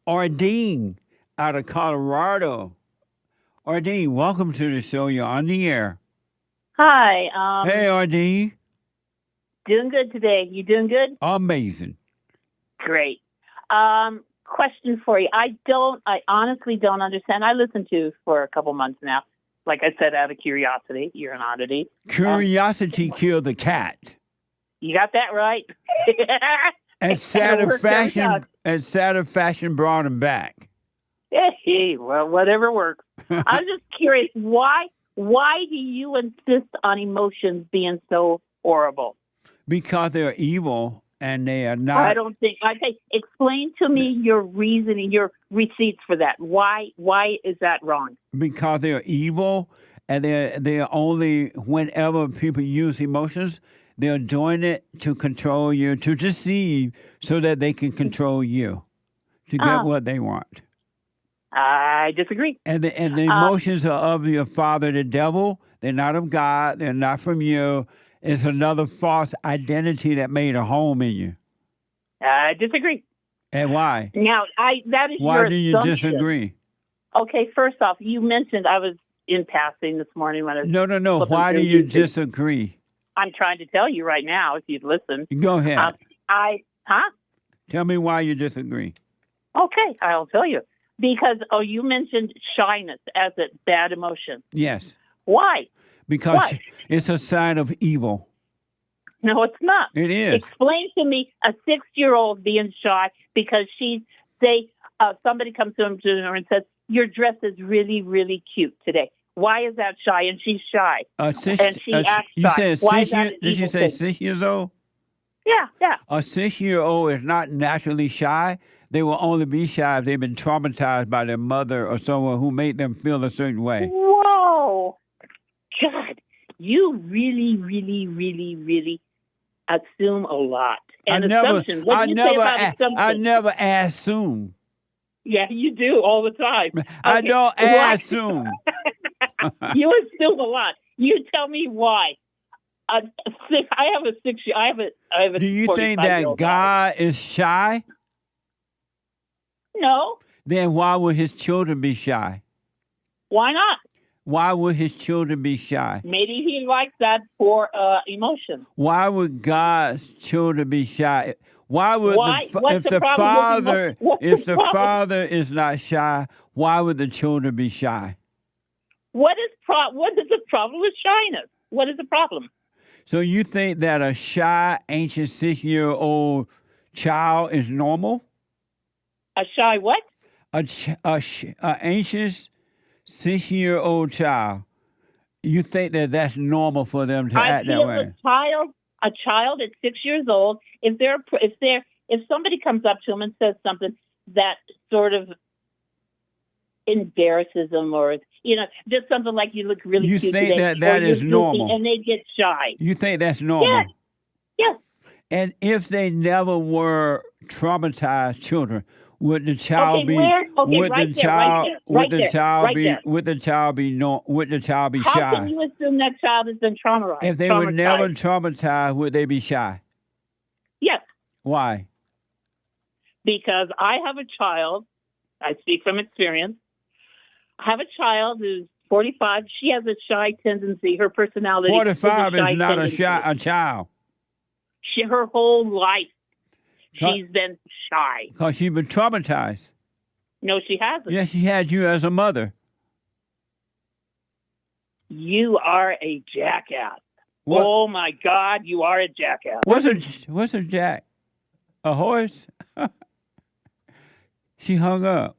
Ardeen out of Colorado. Ardeen, welcome to the show. You're on the air. Hi. Hey, Ardeen. Doing good today. You doing good? Amazing. Great. Question for you. I honestly don't understand. I listened to you for a couple months now. Like I said, out of curiosity. You're an oddity. Curiosity killed the cat. You got that right. And satisfaction brought him back. Hey, well, whatever works. I was just curious, why do you insist on emotions being so horrible? Because they're evil and they are not. I don't think. Explain to me your reasoning, your receipts for that. Why is that wrong? Because they're evil and they're only, whenever people use emotions, they're doing it to control you, to deceive, so that they can control you, to get what they want. I disagree. And the emotions are of your father, the devil. They're not of God. They're not from you. It's another false identity that made a home in you. I disagree. And why? Now, that is why your do you assumption. disagree? Okay, first off, you mentioned, I was in passing this morning when I was No. Why do you disagree? I'm trying to tell you right now, if you'd listen. Go ahead. Tell me why you disagree. Okay, I'll tell you. Because, you mentioned shyness as a bad emotion. Yes. Why? Because it's a sign of evil. No, it's not. It is. Explain to me a 6-year-old being shy because somebody comes to her and says, your dress is really, really cute today. Why is that shy? And she's shy. And she acts shy. Did you say 6 years old? Yeah. A 6-year-old is not naturally shy. They will only be shy if they've been traumatized by their mother or someone who made them feel a certain way. Whoa. God, you really, really, really, really assume a lot. And assumptions. What do you say about assumptions? I never assume. Yeah, you do all the time. Okay. I don't assume. You assume a lot. You tell me why. I have a 6-year. I have a. Do you think that God is shy? No. Then why would his children be shy? Why not? Why would his children be shy? Maybe he likes that for emotion. Why would God's children be shy? Why would if the father is not shy, why would the children be shy? What is the problem with shyness? What is the problem? So you think that a shy, anxious 6-year-old child is normal? A shy what? A anxious 6-year-old child. You think that that's normal for them to act that way? A child at 6 years old, if somebody comes up to him and says something that sort of embarrasses them, or just something like "you look really cute today," you think that is normal, and they get shy. You think that's normal? Yes. And if they never were traumatized children, would the child be? Would the child be shy? How can you assume that child has been traumatized? If they were never traumatized, would they be shy? Yes. Why? Because I have a child. I speak from experience. I have a child who's 45. She has a shy tendency. Her personality. 45 is not a child. Her whole life, she's been shy. Because she's been traumatized. No, she hasn't. Yes, she had you as a mother. You are a jackass. What? Oh my God, you are a jackass. What's a jack? A horse? She hung up.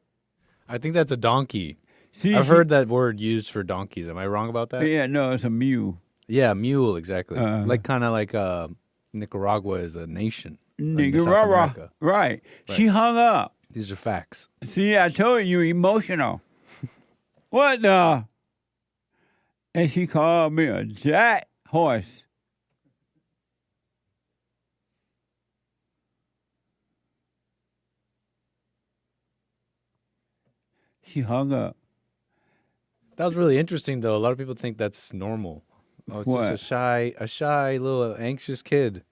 I think that's a donkey. See, I've heard that word used for donkeys. Am I wrong about that? Yeah, no, it's a mule. Yeah, mule, exactly. Kind of like Nicaragua is a nation. Nicaragua, right. She hung up. These are facts. See, I told you, you're emotional. What the? And she called me a jack horse. She hung up. That was really interesting, though. A lot of people think that's normal. Oh, it's just a shy little anxious kid.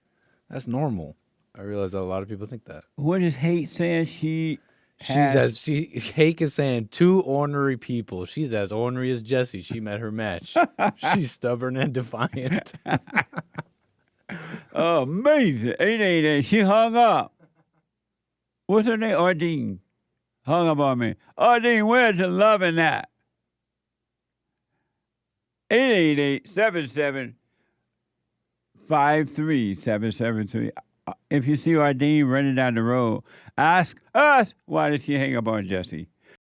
That's normal. I realize that a lot of people think that. What is Hate saying? Hake is saying 2 ornery people. She's as ornery as Jesse. She met her match. She's stubborn and defiant. Oh, amazing. 888. She hung up. What's her name? Ardeen. Hung up on me. Ardeen, where's the love in that? 888-77-53773. If you see Ardeen running down the road, ask us, why did she hang up on Jesse?